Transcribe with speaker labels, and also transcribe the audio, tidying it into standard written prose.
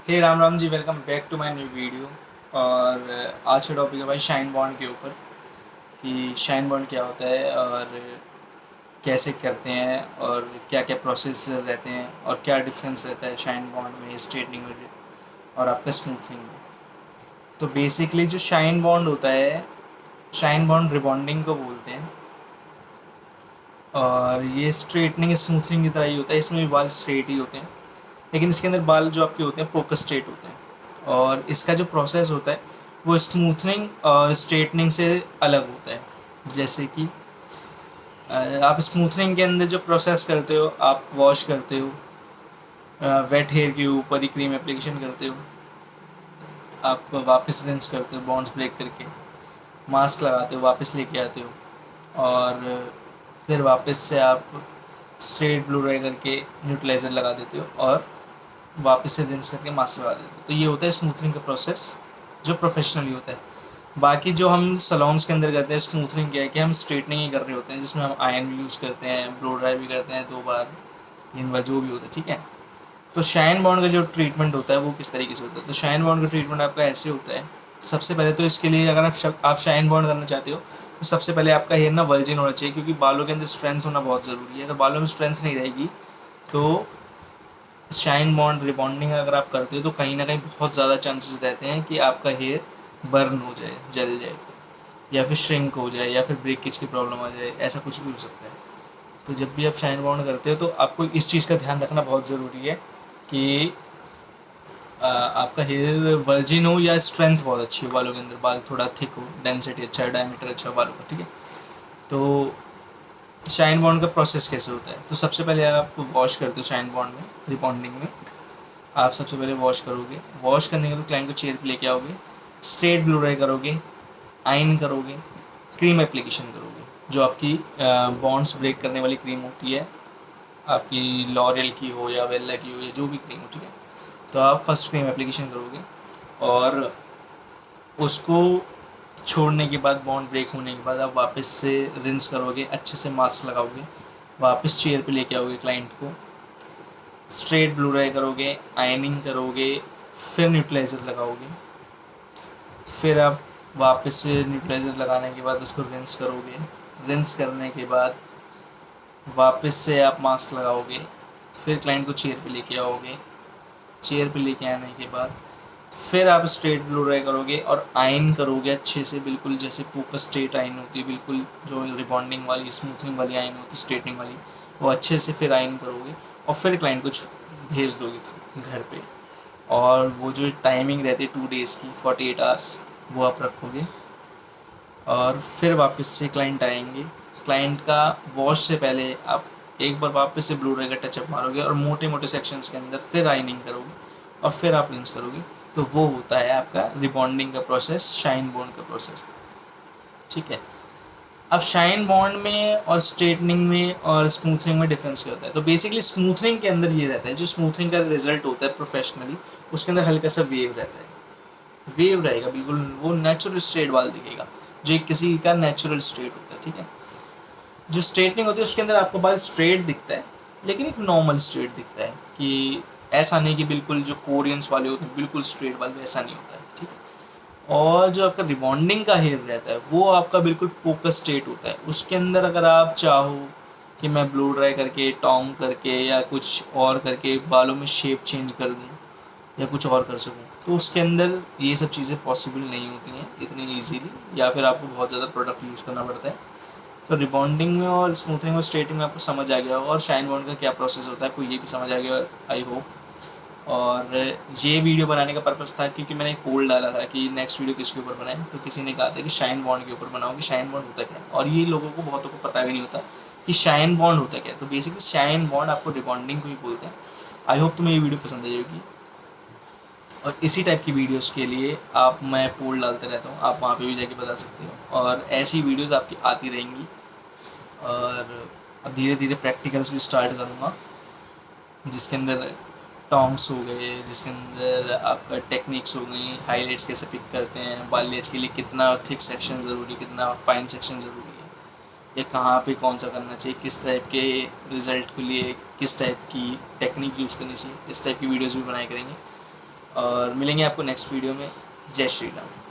Speaker 1: Hey Ram Ram ji, welcome back to my new video. और आज का टॉपिक है भाई शाइन बॉन्ड के ऊपर कि शाइन बॉन्ड क्या होता है और कैसे करते हैं और क्या क्या प्रोसेस रहते हैं और क्या डिफरेंस रहता है शाइन बॉन्ड में, स्ट्रेटनिंग में और आपका स्मूथनिंग में। तो बेसिकली जो शाइन बॉन्ड होता है, शाइन बॉन्ड रिबॉन्डिंग को बोलते हैं। और ये स्ट्रेटनिंग स्मूथनिंग की तरह ही होता है, इसमें भी बाल स्ट्रेट ही होते हैं, लेकिन इसके अंदर बाल जो आपके होते हैं फोकस स्ट्रेट होते हैं। और इसका जो प्रोसेस होता है वो स्मूथनिंग और स्ट्रेटनिंग से अलग होता है। जैसे कि आप स्मूथनिंग के अंदर जो प्रोसेस करते हो, आप वॉश करते हो, वेट हेयर के ऊपर ही क्रीम एप्लीकेशन करते हो, आप वापस रिंस करते हो बॉन्ड्स ब्रेक करके, मास्क लगाते हो, वापस लेके आते हो, और फिर वापस से आप स्ट्रेट ब्लू रे करके न्यूट्रलाइज़र लगा देते हो और वापस से रिंस करके मास्क लगा देते हो। तो ये होता है स्मूथनिंग का प्रोसेस जो प्रोफेशनली होता है। बाकी जो हम सलोन्स के अंदर करते हैं स्मूथनिंग क्या है कि हम स्ट्रेटनिंग ही कर रहे होते हैं, जिसमें हम आयरन भी यूज़ करते हैं, ब्लो ड्राई भी करते हैं 2 बार 3 बार जो भी होता है, ठीक है। तो शाइन बॉन्ड का जो ट्रीटमेंट होता है वो किस तरीके से होता है? तो शाइन बॉन्ड का ट्रीटमेंट आपका ऐसे होता है। सबसे पहले तो इसके लिए अगर आप शाइन बॉन्ड करना चाहते हो तो सबसे पहले आपका हेयर ना वर्जिन होना चाहिए, क्योंकि बालों के अंदर स्ट्रेंथ होना बहुत ज़रूरी है। अगर बालों में स्ट्रेंथ नहीं रहेगी तो शाइन बॉन्ड रिबॉन्डिंग अगर आप करते हो तो कहीं ना कहीं बहुत ज़्यादा चांसेस रहते हैं कि आपका हेयर बर्न हो जाए, जल जाए, या फिर श्रिंक हो जाए, या फिर ब्रेकेज की प्रॉब्लम आ जाए, ऐसा कुछ भी हो सकता है। तो जब भी आप शाइन बॉन्ड करते हो तो आपको इस चीज़ का ध्यान रखना बहुत ज़रूरी है कि आपका हेयर वर्जिन हो या स्ट्रेंथ बहुत अच्छी हो, बालों के अंदर बाल थोड़ा थिक हो, डेंसिटी अच्छा है, डायमीटर अच्छा हो बालों का, ठीक है। तो शाइन बॉन्ड का प्रोसेस कैसे होता है? तो सबसे पहले आप वॉश करते हो शाइन बॉन्ड में, रिबॉन्डिंग में। आप सबसे पहले वॉश करोगे, वॉश करने के बाद क्लाइंट को चेयर पे लेके आओगे, स्ट्रेट ब्लू ड्राई करोगे, आयन करोगे, क्रीम एप्लीकेशन करोगे, जो आपकी बॉन्ड्स ब्रेक करने वाली क्रीम होती है, आपकी लॉरियल की हो या वेल्ला की हो या जो भी क्रीम हो, ठीक है। तो आप फर्स्ट क्रीम एप्लीकेशन करोगे और उसको छोड़ने के बाद, बॉन्ड ब्रेक होने के बाद, आप वापस से रिंस करोगे, अच्छे से मास्क लगाओगे, वापस चेयर पे लेके आओगे क्लाइंट को, स्ट्रेट ब्लू ड्राई करोगे, आयनिंग करोगे, फिर न्यूट्रलाइज़र लगाओगे, फिर आप वापस से न्यूट्रलाइज़र लगाने के बाद उसको रिंस करोगे, रिंस करने के बाद वापस से आप मास्क लगाओगे, फिर क्लाइंट को चेयर पे लेके आओगे, चेयर पे लेके आने के बाद फिर आप स्ट्रेट ब्लू ड्राई करोगे और आयन करोगे अच्छे से, बिल्कुल जैसे फोकस स्ट्रेट आयन होती है, बिल्कुल जो रिबॉन्डिंग वाली स्मूथनिंग वाली आयन होती है, स्ट्रेटनिंग वाली, वो अच्छे से फिर आयन करोगे और फिर क्लाइंट को भेज दोगे घर पे। और वो जो टाइमिंग रहती है 2 डेज़ की, 48 आवर्स, वो आप रखोगे और फिर वापस से क्लाइंट आएंगे। क्लाइंट का वॉश से पहले आप एक बार वापस से ब्लू रे का टचअप मारोगे और मोटे मोटे सेक्शंस के अंदर फिर आइनिंग करोगे और फिर आप रिंस करोगे। तो वो होता है आपका रिबॉन्डिंग का प्रोसेस, शाइन बॉन्ड का प्रोसेस, ठीक है। अब शाइन बॉन्ड में और स्ट्रेटनिंग में और स्मूथनिंग में डिफरेंस क्या होता है? तो बेसिकली स्मूथनिंग के अंदर ये रहता है, जो स्मूथनिंग का रिजल्ट होता है प्रोफेशनली, उसके अंदर हल्का सा वेव रहता है, वेव रहेगा बिल्कुल, वो नेचुरल स्ट्रेट बाल दिखेगा, जो एक किसी का नेचुरल स्ट्रेट होता है, ठीक है। जो स्ट्रेटनिंग होती है उसके अंदर आपको बाल स्ट्रेट दिखता है, लेकिन एक नॉर्मल स्ट्रेट दिखता है, कि ऐसा नहीं कि बिल्कुल जो कोरियंस वाले होते हैं बिल्कुल स्ट्रेट बाल, वैसा नहीं होता है, ठीक है। और जो आपका रिबॉन्डिंग का हेयर रहता है वो आपका बिल्कुल फोकस स्ट्रेट होता है। उसके अंदर अगर आप चाहो कि मैं ब्लो ड्राई करके, टोंग करके या कुछ और करके बालों में शेप चेंज कर दूँ या कुछ और कर सकूँ, तो उसके अंदर ये सब चीज़ें पॉसिबल नहीं होती हैं इतनी ईजीली, या फिर आपको बहुत ज़्यादा प्रोडक्ट यूज़ करना पड़ता है। तो रिबॉन्डिंग में और स्मूथनिंग और स्ट्रेटनिंग में आपको समझ आ गया होगा, और शाइन बॉन्ड का क्या प्रोसेस होता है आपको ये भी समझ आ गया, आई होप। और ये वीडियो बनाने का पर्पज़ था क्योंकि मैंने एक पोल डाला था कि नेक्स्ट वीडियो किसके ऊपर बनाएं, तो किसी ने कहा था कि शाइन बॉन्ड के ऊपर बनाओ, कि शाइन बॉन्ड होता क्या है। और ये लोगों को, बहुतों को पता भी नहीं होता कि शाइन बॉन्ड होता क्या है। तो बेसिकली शाइन बॉन्ड आपको रिबॉन्डिंग को ही बोलते हैं। आई होप तुम्हें ये वीडियो पसंद आई होगी, और इसी टाइप की वीडियोस के लिए मैं पोल डालते रहता हूँ, आप वहाँ पे भी जाके बता सकते हो, और ऐसी वीडियोस आपकी आती रहेंगी। और अब धीरे धीरे प्रैक्टिकल्स भी स्टार्ट करूँगा, जिसके अंदर टॉन्ग्स हो गए, जिसके अंदर आपका टेक्निक्स हो गई, हाईलाइट्स कैसे पिक करते हैं, बालियाज के लिए कितना थिक सेक्शन ज़रूरी है, कितना फाइन सेक्शन ज़रूरी है, या कहाँ पे कौन सा करना चाहिए, किस टाइप के रिज़ल्ट के लिए किस टाइप की टेक्निक यूज़ करनी चाहिए, इस टाइप की वीडियोज़ भी बनाए करेंगे। और मिलेंगे आपको नेक्स्ट वीडियो में। जय श्री राम।